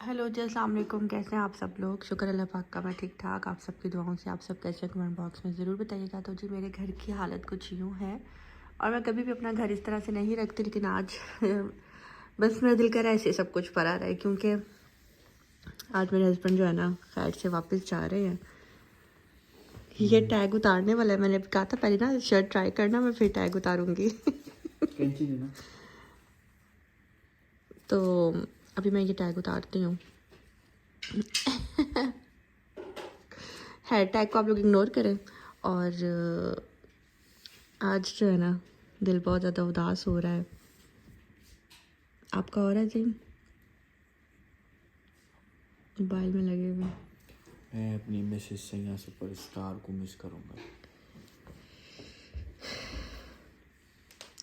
Hello जी, अस्सलाम वालेकुम। कैसे हैं आप सब लोग? शुक्र अल्लाह पाक का मैं ठीक ठाक। आप सबकी दुआओं से आप सब कैसे हैं कमेंट बॉक्स में ज़रूर बताइएगा। तो जी मेरे घर की हालत कुछ यूँ है और मैं कभी भी अपना घर इस तरह से नहीं रखती, लेकिन आज बस मेरा दिल कर रहा है ऐसे सब कुछ पड़ा रहे, क्योंकि आज मेरे हस्बैंड जो है ना खैर से वापस जा रहे हैं। ये टैग उतारने वाला है। मैंने कहा था पहले ना शर्ट ट्राई करना, मैं फिर टैग उतारूँगी। तो अभी मैं ये टैग उतारती हूँ। हेयर टैग को आप लोग इग्नोर करें। और आज जो है ना दिल बहुत ज़्यादा उदास हो रहा है। आपका हो रहा है जी? मोबाइल में लगे हुए। मैं अपनी मिसेस सैया सुपरस्टार को मिस करूँगा।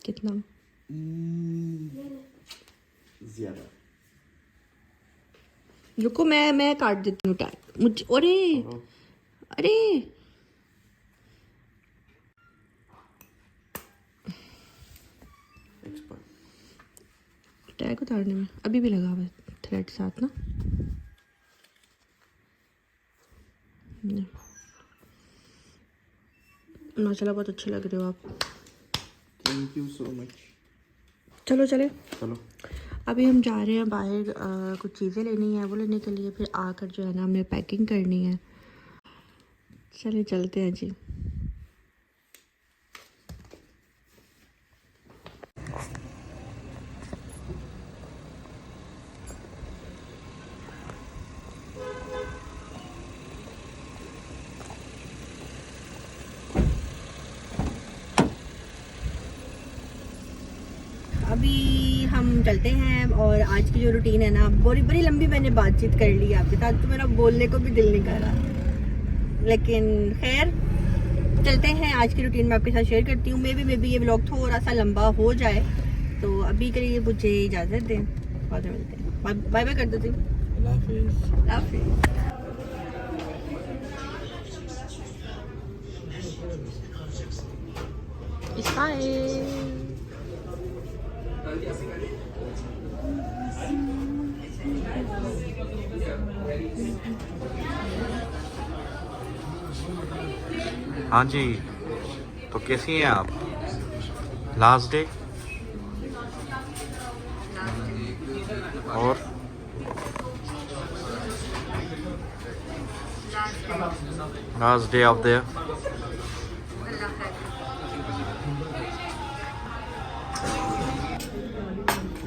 कितना? ज़्यादा। रुको, मैं काट देती हूँ टैग। मुझे अरे अरे टैग उतारने में अभी भी लगा हुआ है थ्रेड साथ ना। माशाल्लाह बहुत अच्छे लग रहे हो आप। Thank you so much. चलो चले। चलो अभी हम जा रहे हैं बाहर, कुछ चीज़ें लेनी है, वो लेने के लिए। फिर आकर जो है ना हमें पैकिंग करनी है। चले चलते हैं जी। अभी हम चलते हैं और आज की जो रूटीन है ना, बड़ी बड़ी लंबी मैंने बातचीत कर ली आपके साथ, तो मेरा बोलने को भी दिल नहीं कर रहा, लेकिन खैर चलते हैं। आज की रूटीन मैं आपके साथ शेयर करती हूँ। मे बी ये व्लॉग थोड़ा सा लंबा हो जाए, तो अभी के लिए मुझे इजाज़त दें। बाद में मिलते हैं। बाय बाय कर देती हूँ। अल्लाह हाफिज़। अल्लाह हाफिज़। हाँ जी, तो कैसी हैं आप? लास्ट डे और लास्ट डे ऑफ द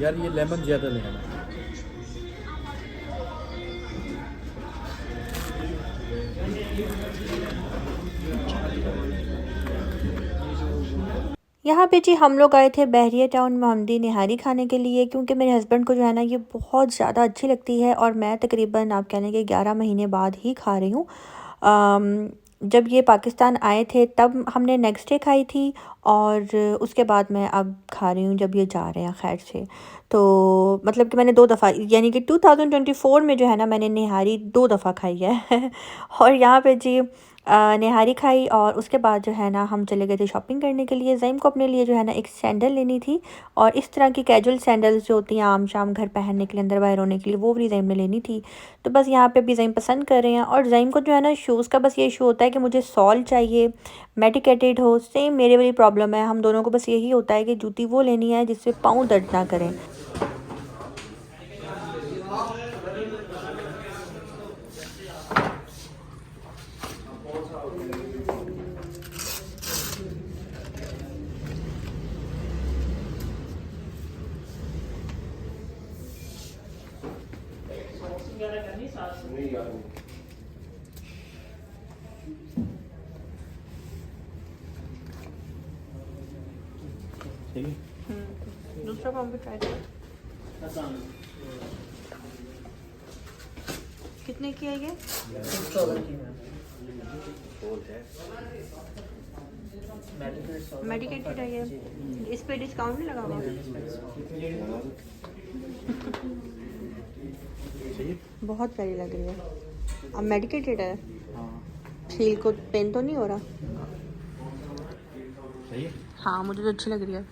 यार ये लेमन ज़्यादा लेना। यहाँ पे जी हम लोग आए थे बहरिया टाउन मोहम्मदी निहारी खाने के लिए, क्योंकि मेरे हस्बैंड को जो है ना ये बहुत ज़्यादा अच्छी लगती है और मैं तकरीबन आप कह लें कि 11 महीने बाद ही खा रही हूँ। जब ये पाकिस्तान आए थे तब हमने नेक्स्ट डे खाई थी, और उसके बाद मैं अब खा रही हूँ जब ये जा रहे हैं खैर से। तो मतलब कि मैंने 2 दफ़ा, यानी कि 2024 में जो है ना मैंने निहारी 2 दफ़ा खाई है। और यहाँ पे जी निहारी खाई, और उसके बाद जो है ना हम चले गए थे शॉपिंग करने के लिए। ज़ैम को अपने लिए जो है ना एक सैंडल लेनी थी, और इस तरह की कैजुअल सैंडल्स जो होती हैं आम शाम घर पहनने के लिए, अंदर बाहर होने के लिए, वो भी ज़ैम ने लेनी थी। तो बस यहाँ पे भी ज़ैम पसंद कर रहे हैं। और ज़ैम को जो है ना शूज़ का बस ये इशू होता है कि मुझे सॉल चाहिए, मेडिकेटेड हो। सेम मेरे वाली प्रॉब्लम है, हम दोनों को बस यही होता है कि जूती वो लेनी है जिससे पाँव दर्द ना करें। ठीक है। दूसरा काम भी ट्राई करो। कितने की है ये? मेडिकेटेड है ये। इस पे डिस्काउंट नहीं लगा हुआ? बहुत प्यारी लग रही है। अब मेडिकेटेड है, फील को पेन तो नहीं हो रहा? सही है। हाँ मुझे तो अच्छी लग रही है।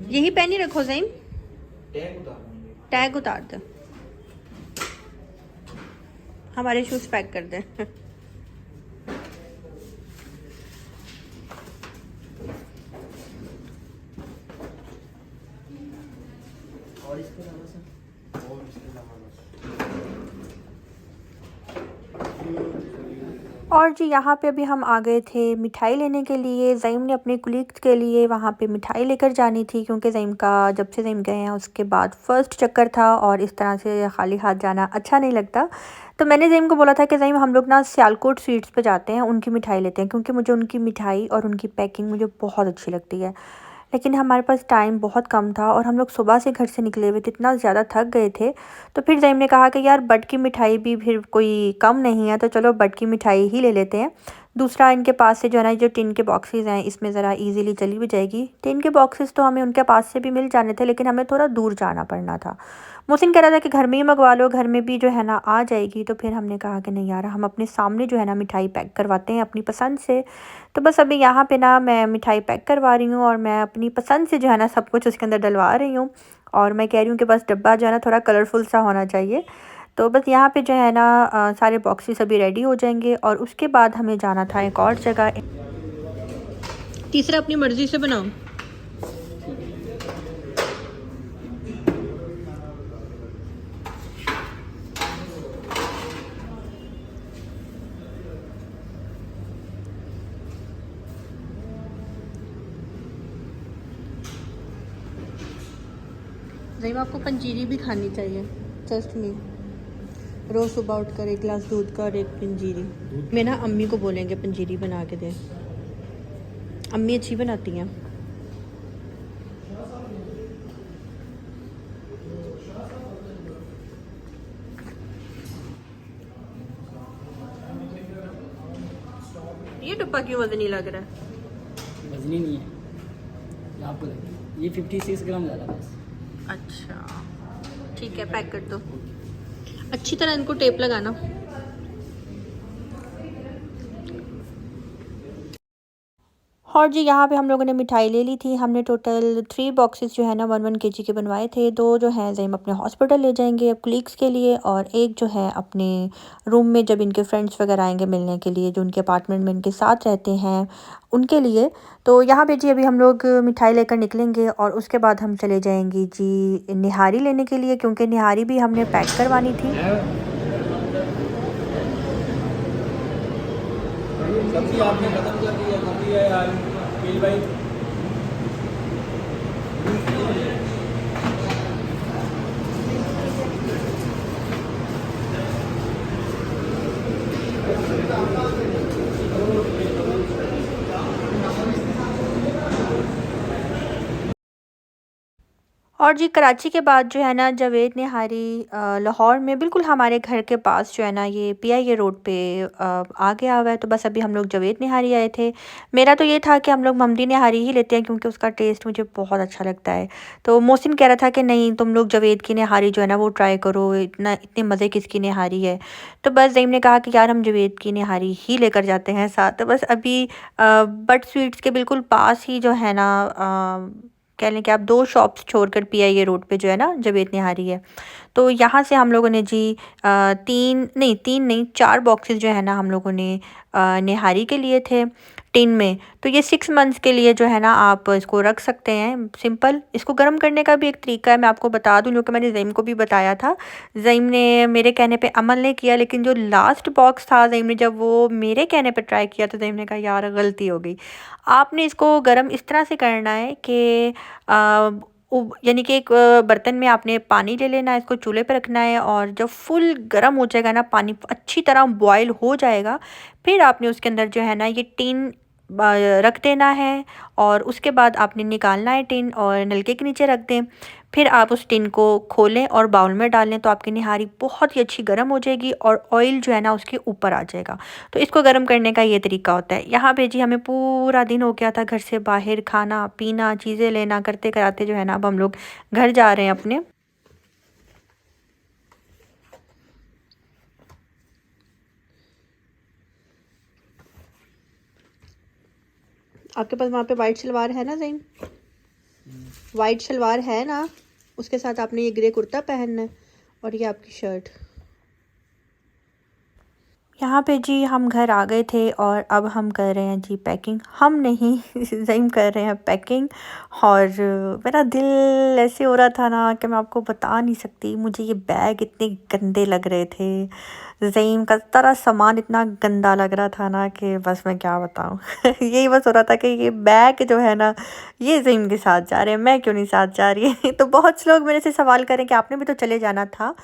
यही पेन ही रखो ज़ईम, टैग उतार टैग उतार दो, हमारे शूज़ पैक कर दें। और इसके अलावा सर, और इसके अलावा और जी यहाँ पे अभी हम आ गए थे मिठाई लेने के लिए। ज़ईम ने अपने कुलीग्स के लिए वहाँ पे मिठाई लेकर जानी थी, क्योंकि ज़ईम का जब से ज़ईम गए हैं उसके बाद फ़र्स्ट चक्कर था और इस तरह से खाली हाथ जाना अच्छा नहीं लगता। तो मैंने ज़ईम को बोला था कि ज़ईम हम लोग ना सियालकोट स्वीट्स पे जाते हैं, उनकी मिठाई लेते हैं, क्योंकि मुझे उनकी मिठाई और उनकी पैकिंग मुझे बहुत अच्छी लगती है। लेकिन हमारे पास टाइम बहुत कम था और हम लोग सुबह से घर से निकले हुए थे, इतना ज़्यादा थक गए थे। तो फिर ज़ईम ने कहा कि यार बट की मिठाई भी फिर कोई कम नहीं है, तो चलो बट की मिठाई ही ले लेते हैं। दूसरा इनके पास से जो है ना, जो टिन के बॉक्सेस हैं इसमें ज़रा इजीली चली भी जाएगी। टिन के बॉक्सेस तो हमें उनके पास से भी मिल जाने थे, लेकिन हमें थोड़ा दूर जाना पड़ना था। मोहसिन कह रहा था कि घर में ही मंगवा लो, घर में भी जो है ना आ जाएगी। तो फिर हमने कहा कि नहीं यार, हम अपने सामने जो है ना मिठाई पैक करवाते हैं अपनी पसंद से। तो बस अभी यहाँ पे ना मैं मिठाई पैक करवा रही हूँ और मैं अपनी पसंद से जो है ना सब कुछ उसके अंदर डलवा रही हूँ। और मैं कह रही हूँ कि बस डब्बा जो है ना थोड़ा कलरफुल सा होना चाहिए। तो बस यहाँ पे जो है ना सारे बॉक्सेस अभी रेडी हो जाएंगे और उसके बाद हमें जाना था एक और जगह। तीसरा अपनी मर्ज़ी से बनाओ। ज़ईम आपको पंजीरी भी खानी चाहिए, ट्रस्ट मी। रोज़ सुबह उठकर एक गिलास दूध का और एक पंजीरी। मैं ना अम्मी को बोलेंगे पंजीरी बना के दे, अम्मी अच्छी बनाती हैं। ये डब्बा क्यों वजनी लग रहा है? वजनी नहीं है, आपको ये 56 ग्राम ज़्यादा बस। अच्छा ठीक है, पैक कर दो। अच्छी तरह इनको टेप लगाना। और जी यहाँ पे हम लोगों ने मिठाई ले ली थी। हमने टोटल 3 बॉक्सेस जो है ना 1-1 केजी के बनवाए थे। 2 जो हैं ज़ईम अपने हॉस्पिटल ले जाएंगे कलीग्स के लिए, और एक जो है अपने रूम में जब इनके फ्रेंड्स वगैरह आएंगे मिलने के लिए, जो उनके अपार्टमेंट में इनके साथ रहते हैं उनके लिए। तो यहाँ पे जी अभी हम लोग मिठाई लेकर निकलेंगे और उसके बाद हम चले जाएंगे जी निहारी लेने के लिए, क्योंकि निहारी भी हमने पैक करवानी थी। सब्जी आपने खत्म कर दी है, सब्जी है यार पील भाई। और जी कराची के बाद जो है ना जावेद निहारी लाहौर में बिल्कुल हमारे घर के पास जो है ना ये पीआईए रोड पे आ गया हुआ है। तो बस अभी हम लोग जावेद निहारी आए थे। मेरा तो ये था कि हम लोग महमदी निहारी ही लेते हैं, क्योंकि उसका टेस्ट मुझे बहुत अच्छा लगता है। तो मोहसिन कह रहा था कि नहीं तुम लोग जावेद की निहारी जो है ना वो ट्राई करो, इतने मज़े की इसकी निहारी है। तो बस ज़ईम ने कहा कि यार हम जावेद की निहारी ही लेकर जाते हैं साथ। तो बस अभी बट स्वीट्स के बिल्कुल पास ही जो है ना कह लें कि आप 2 शॉप्स छोड़कर पीआईए रोड पे जो है ना जावेद निहारी है। तो यहाँ से हम लोगों ने जी 4 बॉक्सेस जो है ना हम लोगों ने निहारी के लिए थे टिन में। तो ये 6 मंथ्स के लिए जो है ना आप इसको रख सकते हैं। सिंपल इसको गर्म करने का भी एक तरीका है, मैं आपको बता दूं, जो कि मैंने ज़ईम को भी बताया था। ज़ईम ने मेरे कहने पे अमल नहीं किया, लेकिन जो लास्ट बॉक्स था ज़ईम ने जब वो मेरे कहने पे ट्राई किया तो ज़ईम ने कहा यार गलती हो गई। आपने इसको गर्म इस तरह से करना है कि यानी कि एक बर्तन में आपने पानी ले लेना है, इसको चूल्हे पे रखना है, और जब फुल गर्म हो जाएगा ना, पानी अच्छी तरह बॉयल हो जाएगा, फिर आपने उसके अंदर जो है ना ये टिन रख देना है। और उसके बाद आपने निकालना है टिन और नलके के नीचे रख दें। फिर आप उस टिन को खोलें और बाउल में डालें, तो आपकी निहारी बहुत ही अच्छी गर्म हो जाएगी और ऑयल जो है ना उसके ऊपर आ जाएगा। तो इसको गर्म करने का ये तरीका होता है। यहाँ पे जी हमें पूरा दिन हो गया था घर से बाहर खाना पीना चीज़ें लेना करते कराते जो है ना अब हम लोग घर जा रहे हैं अपने। आपके पास वहाँ पे वाइट सलवार है ना ज़ईम? वाइट शलवार है ना, उसके साथ आपने ये ग्रे कुर्ता पहनना है और ये आपकी शर्ट। यहाँ पे जी हम घर आ गए थे और अब हम कर रहे हैं जी पैकिंग। हम नहीं ज़ईम कर रहे हैं पैकिंग। और मेरा दिल ऐसे हो रहा था ना कि मैं आपको बता नहीं सकती। मुझे ये बैग इतने गंदे लग रहे थे, ज़ईम का सारा सामान इतना गंदा लग रहा था ना कि बस मैं क्या बताऊँ। यही बस हो रहा था कि ये बैग जो है ना, ये ज़ईम के साथ जा रहे हैं, मैं क्यों नहीं साथ जा रही। तो बहुत से लोग मेरे से सवाल करें कि आपने भी तो चले जाना था।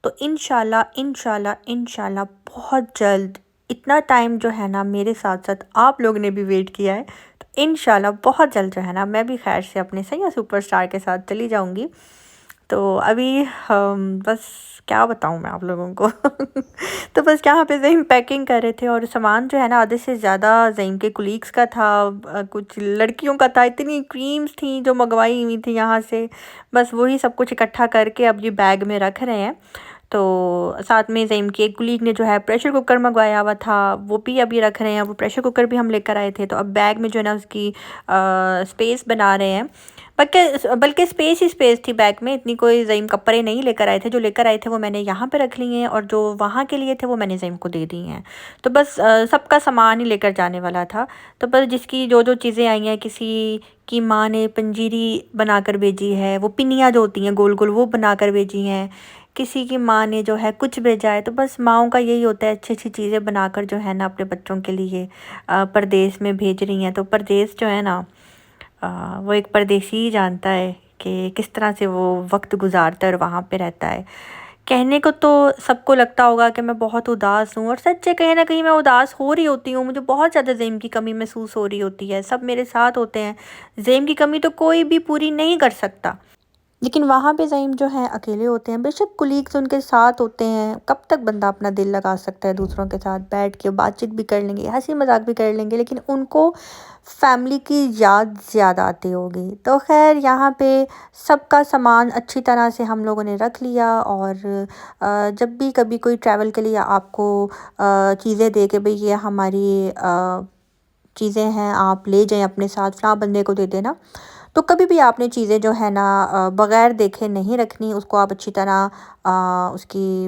तो इंशाल्लाह इंशाल्लाह इंशाल्लाह बहुत जल्द, इतना टाइम जो है ना मेरे साथ साथ आप लोग ने भी वेट किया है, तो इंशाल्लाह बहुत जल्द जो है ना मैं भी खैर से अपने सैया सुपरस्टार के साथ चली जाऊंगी। तो अभी बस क्या बताऊं मैं आप लोगों को। तो बस यहाँ पे ज़ईम पैकिंग कर रहे थे और सामान जो है ना आधे से ज़्यादा ज़ईम के कुलीग्स का था, कुछ लड़कियों का था। इतनी क्रीम्स थी जो मंगवाई हुई थी यहाँ से, बस वही सब कुछ इकट्ठा करके अब ये बैग में रख रहे हैं। तो साथ में ज़ईम की एक कुलीग ने जो है प्रेशर कुकर मंगवाया हुआ था, वो भी अभी रख रहे हैं। वो प्रेशर कुकर भी हम लेकर आए थे, तो अब बैग में जो है ना उसकी स्पेस बना रहे हैं। बल्कि स्पेस ही स्पेस थी बैग में, इतनी कोई ज़ईम कपड़े नहीं लेकर आए थे। जो लेकर आए थे वो मैंने यहाँ पे रख लिए हैं और जो वहाँ के लिए थे वो मैंने ज़ईम को दे दी हैं। तो बस सबका सामान ही लेकर जाने वाला था। तो बस जिसकी जो जो चीज़ें आई हैं, किसी की माँ ने पंजीरी बनाकर भेजी है, वो पिनियाँ जो होती हैं गोल गोल, वो बनाकर भेजी हैं। किसी की माँ ने जो है कुछ भेजा है। तो बस माँओं का यही होता है, अच्छी अच्छी चीज़ें बनाकर जो है ना अपने बच्चों के लिए परदेश में भेज रही हैं। तो परदेश जो है ना, वो एक परदेशी ही जानता है कि किस तरह से वो वक्त गुजारता है और वहाँ पे रहता है। कहने को तो सबको लगता होगा कि मैं बहुत उदास हूँ, और सच है कहीं ना कहीं मैं उदास हो रही होती हूँ। मुझे बहुत ज़्यादा ज़ेम की कमी महसूस हो रही होती है। सब मेरे साथ होते हैं, ज़ेम की कमी तो कोई भी पूरी नहीं कर सकता, लेकिन वहाँ पे ज़ईम जो हैं अकेले होते हैं। बेशक कुलीग्स उनके साथ होते हैं, कब तक बंदा अपना दिल लगा सकता है दूसरों के साथ बैठ के, बातचीत भी कर लेंगे, हंसी मजाक भी कर लेंगे, लेकिन उनको फैमिली की याद ज़्यादा आती होगी। तो खैर यहाँ पे सबका सामान अच्छी तरह से हम लोगों ने रख लिया। और जब भी कभी कोई ट्रैवल के लिए आपको चीज़ें दे के भाई ये हमारी चीज़ें हैं, आप ले जाएं अपने साथ, फ़लाँ बंदे को दे देना, तो कभी भी आपने चीज़ें जो है ना बग़ैर देखे नहीं रखनी। उसको आप अच्छी तरह उसकी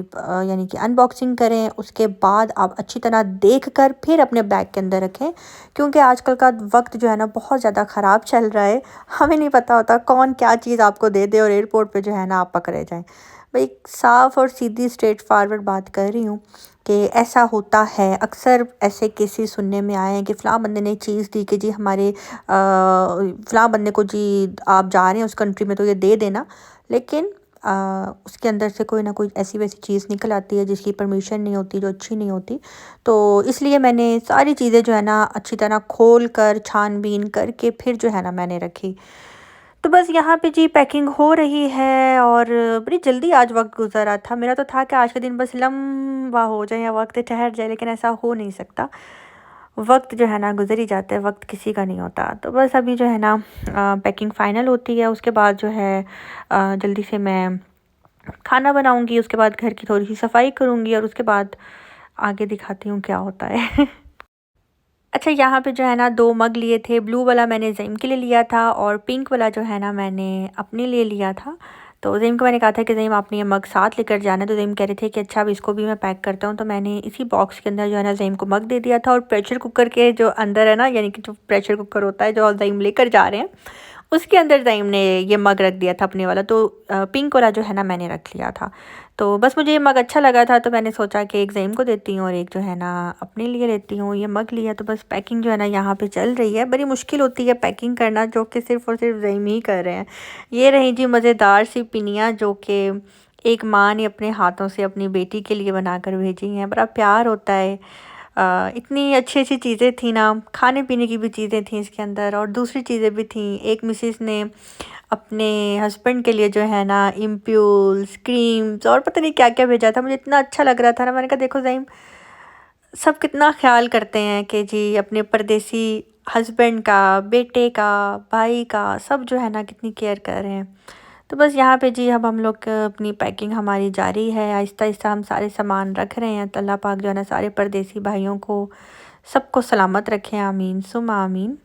यानी कि अनबॉक्सिंग करें, उसके बाद आप अच्छी तरह देख कर फिर अपने बैग के अंदर रखें। क्योंकि आजकल का वक्त जो है ना बहुत ज़्यादा ख़राब चल रहा है। हमें नहीं पता होता कौन क्या चीज़ आपको दे दे और एयरपोर्ट पे जो है ना आप पकड़े जाएं। भाई साफ़ और सीधी स्ट्रेट फारवर्ड बात कर रही हूँ कि ऐसा होता है। अक्सर ऐसे केसेस सुनने में आए हैं कि फ़लाँ बंदे ने चीज़ दी कि जी हमारे फ़लाँ बंदे को जी आप जा रहे हैं उस कंट्री में तो ये दे देना, लेकिन उसके अंदर से कोई ना कोई ऐसी वैसी चीज़ निकल आती है जिसकी परमिशन नहीं होती, जो अच्छी नहीं होती। तो इसलिए मैंने सारी चीज़ें जो है ना अच्छी तरह खोल कर छानबीन करके फिर जो है ना मैंने रखी। तो बस यहाँ पे जी पैकिंग हो रही है और बड़ी जल्दी आज वक्त गुजरा था। मेरा तो था कि आज का दिन बस लंबा हो जाए या वक्त ठहर जाए, लेकिन ऐसा हो नहीं सकता। वक्त जो है ना गुजर ही जाता है, वक्त किसी का नहीं होता। तो बस अभी जो है ना पैकिंग फ़ाइनल होती है, उसके बाद जो है जल्दी से मैं खाना बनाऊंगी, उसके बाद घर की थोड़ी सी सफाई करूंगी और उसके बाद आगे दिखाती हूँ क्या होता है। अच्छा यहाँ पे जो है ना 2 मग लिए थे। ब्लू वाला मैंने ज़ईम के लिए लिया था और पिंक वाला जो है ना मैंने अपने लिए लिया था। तो ज़ईम को मैंने कहा था कि ज़ईम आपने ये मग साथ लेकर जाना है। तो ज़ईम कह रहे थे कि अच्छा अब इसको भी मैं पैक करता हूँ। तो मैंने इसी बॉक्स के अंदर जो है ना ज़ईम को मग दे दिया था। और प्रेशर कुकर के जो अंदर है ना, यानी कि जो प्रेशर कुकर होता है जो ज़ईम लेकर जा रहे हैं, उसके अंदर ज़ईम ने ये मग रख दिया था अपने वाला। तो पिंक वाला जो है ना मैंने रख लिया था। तो बस मुझे ये मग अच्छा लगा था, तो मैंने सोचा कि एक ज़ईम को देती हूँ और एक जो है ना अपने लिए लेती हूँ। ये मग लिया। तो बस पैकिंग जो है ना यहाँ पे चल रही है। बड़ी मुश्किल होती है पैकिंग करना, जो कि सिर्फ़ और सिर्फ ज़ईम ही कर रहे हैं। ये रही जी मज़ेदार सी पिनियाँ जो कि एक माँ ने अपने हाथों से अपनी बेटी के लिए बना कर भेजी हैं। बड़ा प्यार होता है। इतनी अच्छी अच्छी चीज़ें थी ना, खाने पीने की भी चीज़ें थी इसके अंदर और दूसरी चीज़ें भी थी। एक मिसेस ने अपने हस्बैंड के लिए जो है ना इम्प्यूल्स, क्रीम्स और पता नहीं क्या क्या भेजा था। मुझे इतना अच्छा लग रहा था ना, मैंने कहा देखो ज़ईम सब कितना ख्याल करते हैं कि जी अपने परदेसी हस्बैंड का, बेटे का, भाई का, सब जो है ना कितनी केयर कर रहे हैं। तो बस यहाँ पे जी अब हम लोग अपनी पैकिंग हमारी जारी है। आहिस्ता आहिस्ता हम सारे सामान रख रहे हैं। तो अल्लाह पाक जो है ना सारे परदेसी भाइयों को सबको सलामत रखें, आमीन सुम आमीन।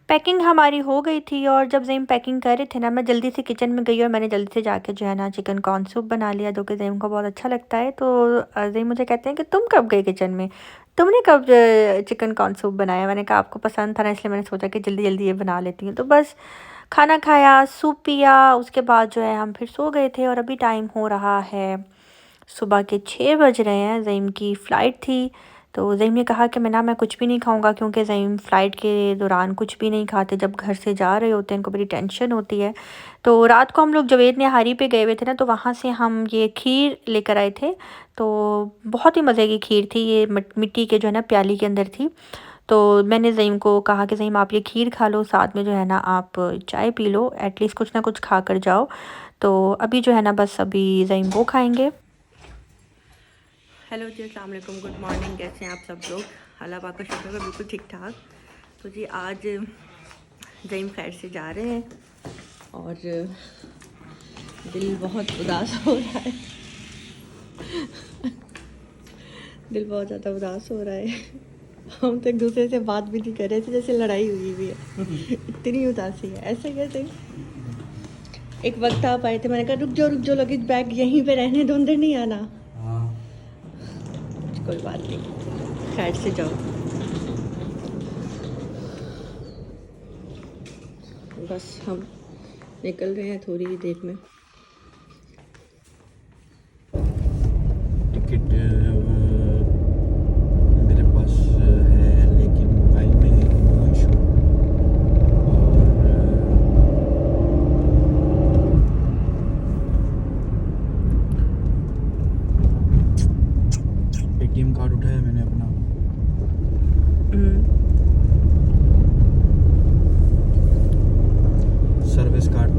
पैकिंग हमारी हो गई थी और जब ज़ईम पैकिंग कर रहे थे ना, मैं जल्दी से किचन में गई और मैंने जल्दी से जाके जो है ना चिकन कॉर्न सूप बना लिया, जो कि ज़ईम को बहुत अच्छा लगता है। तो ज़ईम मुझे कहते हैं कि तुम कब गए किचन में, तुमने कब चिकन कॉर्न सूप बनाया। मैंने कहा आपको पसंद था ना, इसलिए मैंने सोचा कि जल्दी जल्दी ये बना लेती हूँ। तो बस खाना खाया, सूप पिया, उसके बाद जो है हम फिर सो गए थे। और अभी टाइम हो रहा है सुबह के 6 बज रहे हैं। ज़ईम की फ़्लाइट थी, तो ज़ईम ने कहा कि मैं कुछ भी नहीं खाऊंगा, क्योंकि ज़ईम फ़्लाइट के दौरान कुछ भी नहीं खाते। जब घर से जा रहे होते हैं इनको बड़ी टेंशन होती है। तो रात को हम लोग जवेद निहारी पे गए हुए थे ना, तो वहाँ से हम ये खीर लेकर आए थे। तो बहुत ही मज़े की खीर थी, ये मिट्टी के जो है ना प्याली के अंदर थी। तो मैंने ज़ईम को कहा कि ज़ईम आप ये खीर खा लो, साथ में जो है ना आप चाय पी लो, एटलीस्ट कुछ ना कुछ खा कर जाओ। तो अभी जो है ना बस अभी ज़ईम वो खाएंगे। हेलो जी, अस्सलाम वालेकुम, गुड मॉर्निंग। कैसे हैं आप सब लोग? अल्लाह पाक का शुक्र है, बिल्कुल ठीक ठाक। तो जी आज ज़ईम खैर से जा रहे हैं और दिल बहुत उदास हो रहा है दिल बहुत ज़्यादा उदास हो रहा है। हम तो एक दूसरे से बात भी नहीं कर रहे थे, जैसे लड़ाई हुई हुई है। इतनी उदासी है। ऐसे कैसे? एक वक्त आप आए थे, मैंने कहा रुक जाओ लगेज बैग यहीं पे रहने दो, अंदर नहीं आना। कोई बात नहीं, खैर से जाओ। बस हम निकल रहे हैं थोड़ी ही देर में। टिकट मेरे पास है, लेकिन मोबाइल में नो इशू। और एटीएम कार्ड उठाया मैंने अपना। Service card.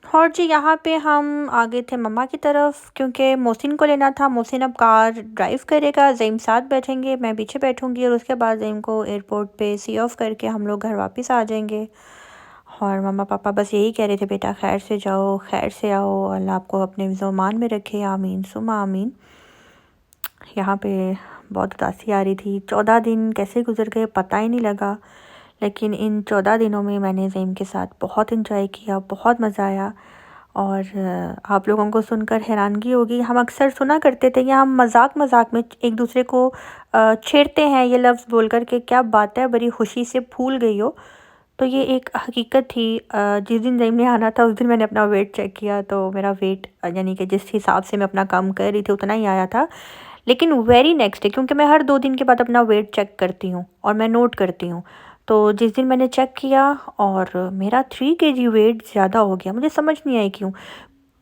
और जी यहाँ पे हम आ गए थे मम्मा की तरफ, क्योंकि मोहसिन को लेना था। मोहसिन अब कार ड्राइव करेगा, ज़ईम साथ बैठेंगे, मैं पीछे बैठूंगी, और उसके बाद ज़ईम को एयरपोर्ट पे सी ऑफ करके हम लोग घर वापस आ जाएंगे। और मम्मा पापा बस यही कह रहे थे, बेटा खैर से जाओ, खैर से आओ, अल्लाह आपको अपने ज़मान में रखे, आमीन सुमा आमीन। यहाँ पे बहुत उदासी आ रही थी। 14 दिन कैसे गुजर गए पता ही नहीं लगा, लेकिन इन 14 दिनों में मैंने ज़ईम के साथ बहुत इंजॉय किया, बहुत मज़ा आया। और आप लोगों को सुनकर हैरानगी होगी, हम अक्सर सुना करते थे या हम मजाक में एक दूसरे को छेड़ते हैं ये लफ्ज़ बोल कर के क्या बात है बड़ी खुशी से फूल गई हो। तो ये एक हकीकत थी। जिस दिन ज़ईम ने आना था उस दिन मैंने अपना वेट चेक किया, तो मेरा वेट यानी कि जिस हिसाब से मैं अपना काम कर रही थी उतना ही आया था। लेकिन वेरी नेक्स्ट डे, क्योंकि मैं हर 2 दिन के बाद अपना वेट चेक करती हूँ और मैं नोट करती हूँ, तो जिस दिन मैंने चेक किया और मेरा 3 kg वेट ज़्यादा हो गया। मुझे समझ नहीं आई क्यों।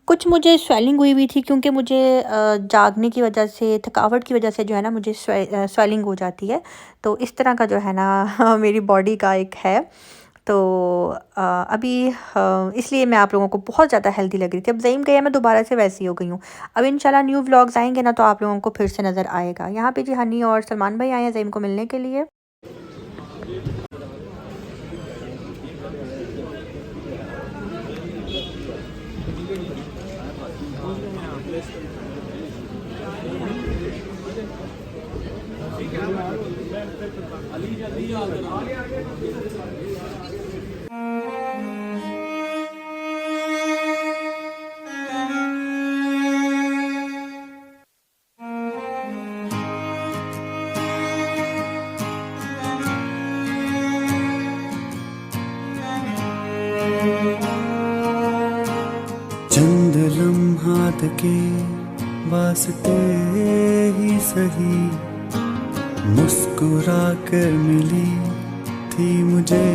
कुछ मुझे स्वेलिंग हुई थी, क्योंकि मुझे जागने की वजह से, थकावट की वजह से जो है ना मुझे स्वेलिंग हो जाती है। तो इस तरह का जो है ना मेरी बॉडी का एक है। तो अभी इसलिए मैं आप लोगों को बहुत ज़्यादा हेल्दी लग रही थी। अब ज़ईम गया, मैं दोबारा से वैसी हो गई हूँ। अब इंशाल्लाह न्यू व्लॉग्स आएंगे ना, तो आप लोगों को फिर से नज़र आएगा। यहाँ पे जी हनी और सलमान भाई आए हैं ज़ईम को मिलने के लिए। चंद लम्हात के वास्ते ही सही मुस्कुरा कर मिली थी मुझे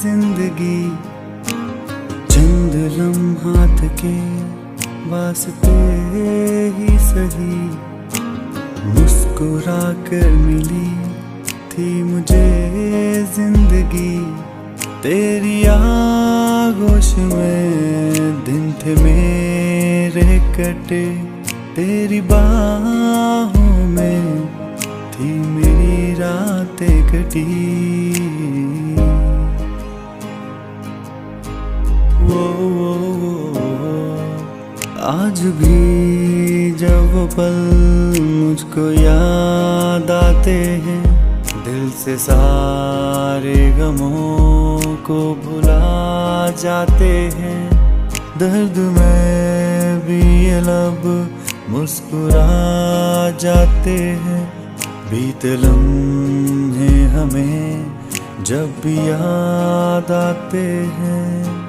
जिंदगी। चंद लम्हात के वास्ते ही सही मुस्कुरा कर मिली थी मुझे जिंदगी। तेरी आगोश में दिन थे मेरे कटे, तेरी बाहों में थी मेरी रातें कटी। वो आज भी जब वो पल मुझको याद आते हैं, दिल कैसे सारे गमों को भुला जाते हैं, दर्द में भी ये लब मुस्कुरा जाते हैं। बीते लम्हे हमें जब भी याद आते हैं।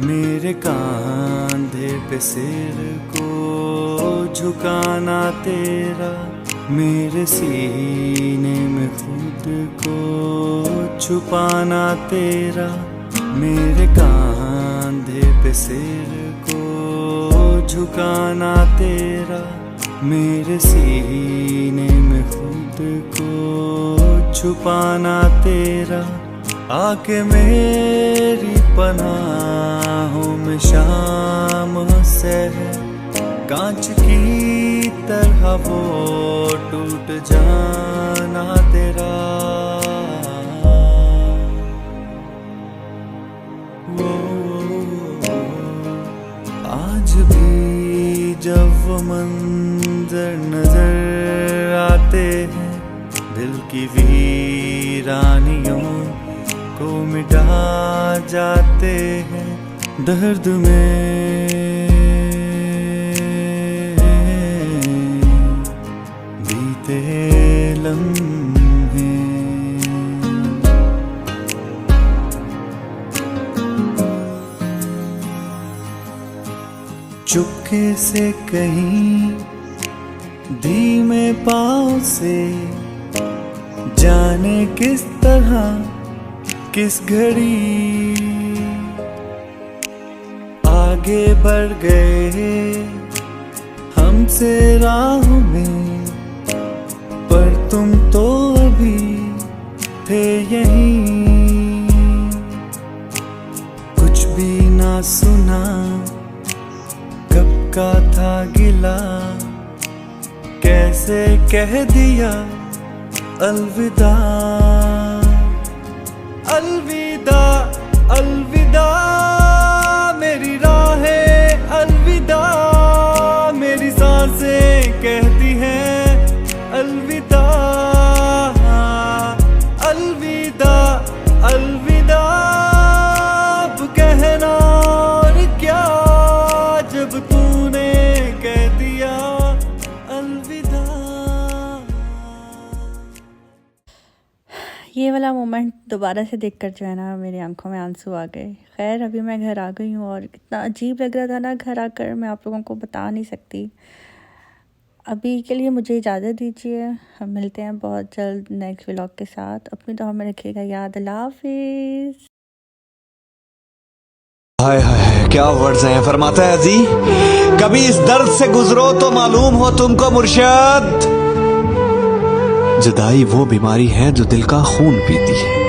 मेरे कांधे पे सिर को झुकाना तेरा, मेरे सीने में खुद को छुपाना तेरा। मेरे कांधे पे सिर को झुकाना तेरा, मेरे सीने में खुद को छुपाना तेरा। आके मेरी पनाहों में शाम से है, कांच की तरह वो टूट जाना तेरा। आज भी जब वो मंजर नजर आते हैं, दिल की वीरानियों को मिटा जाते हैं। दर्द में बीते लम्हे, चुपके से कहीं धीमे पाँव से, जाने किस तरह किस घड़ी आगे बढ़ गए हमसे राह में, पर तुम तो अभी थे यहीं। कुछ भी ना सुना, कब का था गिला, कैसे कह दिया अलविदा। अलविदा अलविदा मेरी राहें, अलविदा मेरी सांसें कहती हैं अलविदा। अलविदा अलविदा अब कहना और क्या, जब तूने कह दिया अलविदा। ये वाला मोमेंट दोबारा से देखकर जो है ना मेरी आंखों में आंसू आ गए। खैर अभी मैं घर आ गई हूँ और इतना अजीब लग रहा था ना घर आकर, मैं आप लोगों को बता नहीं सकती। अभी के लिए मुझे इजाज़त दीजिए, हम मिलते हैं बहुत जल्द नेक्स्ट व्लॉग के साथ। अपनी दुआ में रखिएगा याद। अल्लाह हाफिज़। हाय हाय क्या वर्ड्स हैं, फरमाता है जी, कभी इस दर्द से गुजरो तो मालूम हो तुमको मुर्शिद, जुदाई वो बीमारी है जो दिल का खून पीती है।